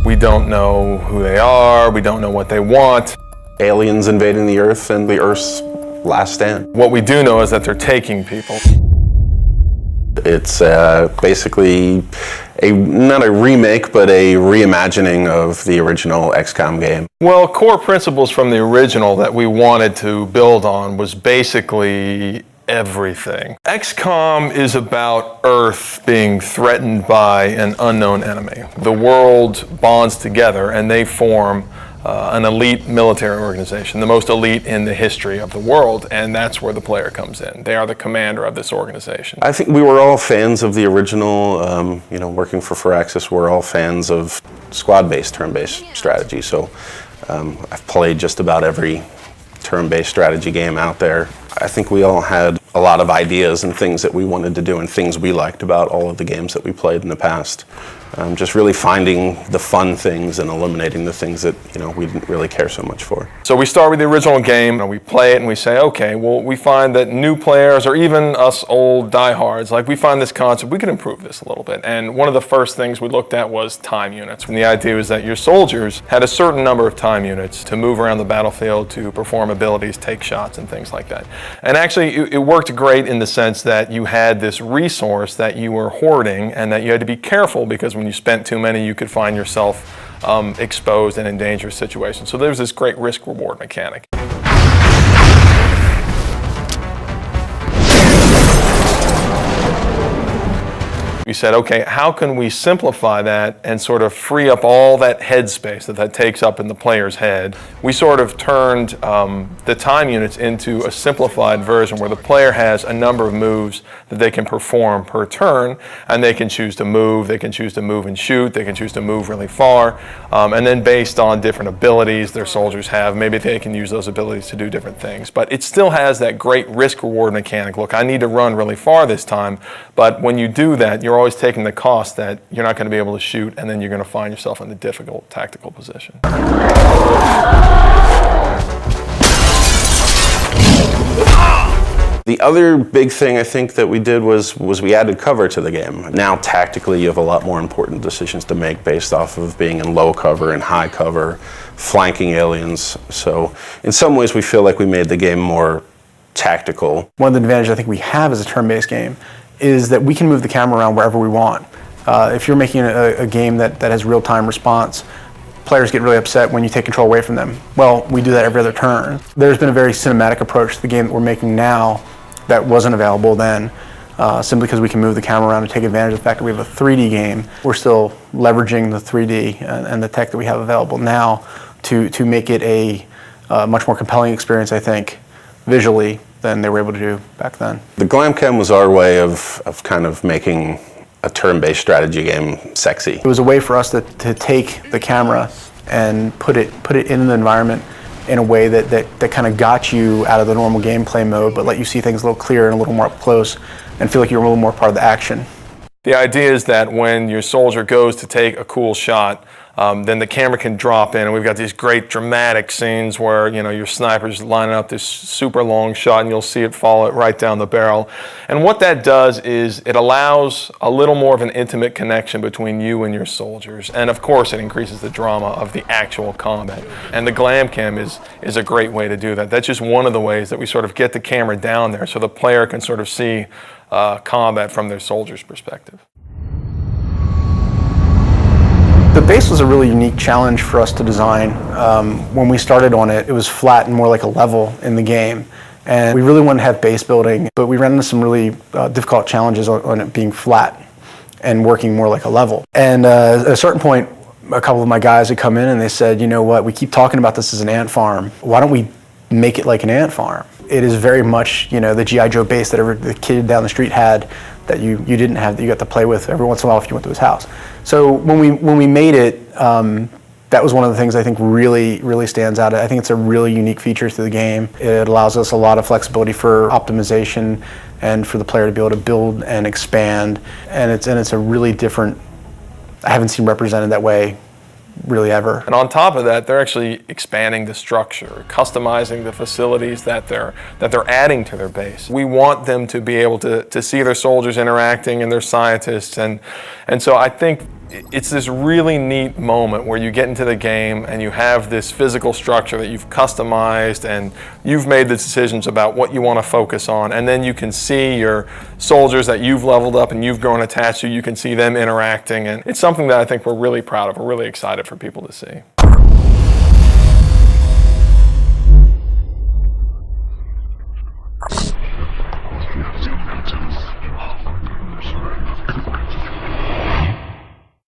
We don't know who they are, we don't know what they want. Aliens invading the Earth and the Earth's last stand. What we do know is that they're taking people. It's basically not a remake, but a reimagining of the original XCOM game. Well, core principles from the original that we wanted to build on was basically everything. XCOM is about Earth being threatened by an unknown enemy. The world bonds together and they form an elite military organization, the most elite in the history of the world, and that's where the player comes in. They are the commander of this organization. I think we were all fans of the original, working for Firaxis, we're all fans of squad-based, turn-based strategy, so I've played just about every turn-based strategy game out there. I think we all had a lot of ideas and things that we wanted to do and things we liked about all of the games that we played in the past. Just really finding the fun things and eliminating the things that we didn't really care so much for. So we start with the original game and we play it and we say, okay, well, we find that new players or even us old diehards, like we find this concept, we can improve this a little bit. And one of the first things we looked at was time units. And the idea was that your soldiers had a certain number of time units to move around the battlefield, to perform abilities, take shots and things like that. And actually it worked great in the sense that you had this resource that you were hoarding and that you had to be careful because when you spent too many, you could find yourself exposed and in dangerous situations. So there's this great risk-reward mechanic. We said, okay, how can we simplify that and sort of free up all that headspace that takes up in the player's head? We sort of turned the time units into a simplified version where the player has a number of moves that they can perform per turn, and they can choose to move, they can choose to move and shoot, they can choose to move really far, and then based on different abilities their soldiers have, maybe they can use those abilities to do different things. But it still has that great risk-reward mechanic. Look, I need to run really far this time, but when you do that, you're always taking the cost that you're not going to be able to shoot, and then you're going to find yourself in a difficult tactical position. The other big thing I think that we did was we added cover to the game. Now tactically you have a lot more important decisions to make based off of being in low cover and high cover, flanking aliens. So in some ways we feel like we made the game more tactical. One of the advantages I think we have as a turn-based game is that we can move the camera around wherever we want. If you're making a game that has real-time response, players get really upset when you take control away from them. Well, we do that every other turn. There's been a very cinematic approach to the game that we're making now that wasn't available then, simply because we can move the camera around and take advantage of the fact that we have a 3D game. We're still leveraging the 3D and the tech that we have available now to make it a much more compelling experience, I think, visually, than they were able to do back then. The Glamcam was our way of kind of making a turn-based strategy game sexy. It was a way for us to take the camera and put it in the environment in a way that kind of got you out of the normal gameplay mode, but let you see things a little clearer and a little more up close and feel like you're a little more part of the action. The idea is that when your soldier goes to take a cool shot, then the camera can drop in, and we've got these great dramatic scenes where your sniper's lining up this super long shot and you'll see it fall right down the barrel. And what that does is it allows a little more of an intimate connection between you and your soldiers. And of course it increases the drama of the actual combat. And the Glamcam is a great way to do that. That's just one of the ways that we sort of get the camera down there so the player can sort of see combat from their soldier's perspective. The base was a really unique challenge for us to design. When we started on it, it was flat and more like a level in the game. And we really wanted to have base building, but we ran into some really difficult challenges on it being flat and working more like a level. And at a certain point, a couple of my guys had come in and they said, you know what, we keep talking about this as an ant farm. Why don't we make it like an ant farm? It is very much, the G.I. Joe base that the kid down the street had that you didn't have, that you got to play with every once in a while if you went to his house. So when we made it, that was one of the things I think really stands out. I think it's a really unique feature to the game. It allows us a lot of flexibility for optimization and for the player to be able to build and expand. And it's a really different, I haven't seen represented that way really ever. And on top of that, they're actually expanding the structure, customizing the facilities that they're adding to their base. We want them to be able to see their soldiers interacting and their scientists, and so I think it's this really neat moment where you get into the game and you have this physical structure that you've customized and you've made the decisions about what you want to focus on, and then you can see your soldiers that you've leveled up and you've grown attached to, you can see them interacting, and it's something that I think we're really proud of, we're really excited for people to see.